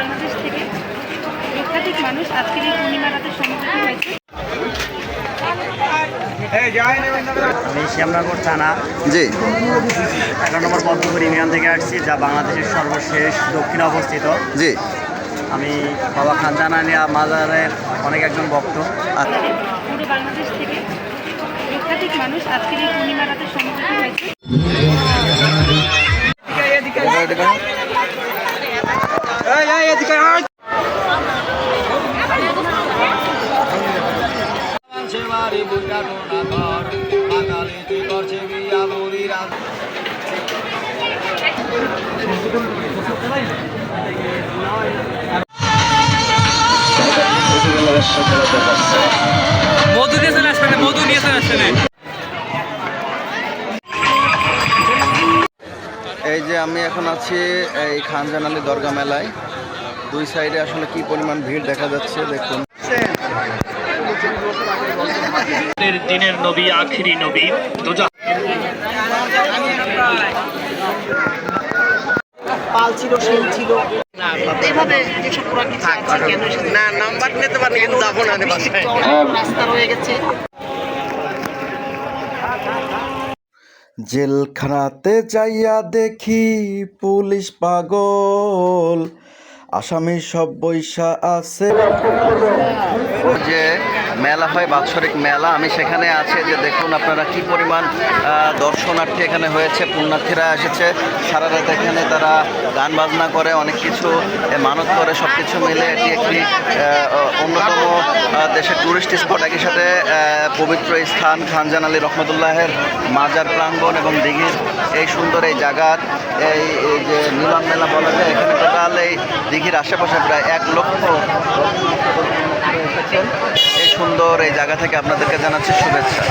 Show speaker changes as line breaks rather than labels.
বাংলাদেশ থেকে লক্ষাধিক মানুষ আজকের এই পূর্ণিমা রাতে সমবেত হয়েছে।
আমি শ্যামনগর থানা
জি
11 নম্বর পদ্মপুর ইউনিয়ন থেকে আসছি, যা বাংলাদেশের সর্বশেষ দক্ষিণে অবস্থিত।
জি
আমি বাবা খানজানানিয়া মাজারের অনেক একজন ভক্ত।
পুরো বাংলাদেশ থেকে লক্ষাধিক মানুষ আজকের এই পূর্ণিমা রাতে সমবেত হয়েছে।
মধু নিয়ে চলে আসবে না, মধু নিয়ে চলে আসবে না।
এই যে আমি এখন আছি এই খানজান আলী দরগা মেলায়। দুই সাইডে আসলে কি পরিমাণ ভিড় দেখা যাচ্ছে দেখুন।
দিনের নবী, আখিরি নবী,
পাল ছিল, শিল ছিল, এইভাবে যেসব পুরা কিছু আছে কেন না নাম্বার নিতে পারেন কিন্তু যাবো না রাস্তা রয়ে গেছে।
জেলখানাতে যাইয়া দেখি পুলিশ পাগল, আসামি সব বৈশা আছে। যে মেলা হয় বাৎসরিক মেলা, আমি সেখানে আছি। যে দেখুন আপনারা কি পরিমাণ দর্শনার্থী এখানে হয়েছে, পুণ্যার্থীরা এসেছে সারা রাত। এখানে তারা গান বাজনা করে, অনেক কিছু মানত করে, সব কিছু মিলে এটি একটি অন্যতম দেশের টুরিস্ট স্পট। একই সাথে পবিত্র স্থান খানজান আলী রহমতুল্লাহের মাজার প্রাঙ্গণ এবং দিঘির এই সুন্দর এই জায়গার এই যে মিলন মেলা বলা যায়। এখানে টোটাল এই দিঘির আশেপাশে প্রায় 1 লক্ষ এসেছেন। এই সুন্দর এই জায়গা থেকে আপনাদেরকে জানাচ্ছি শুভেচ্ছা।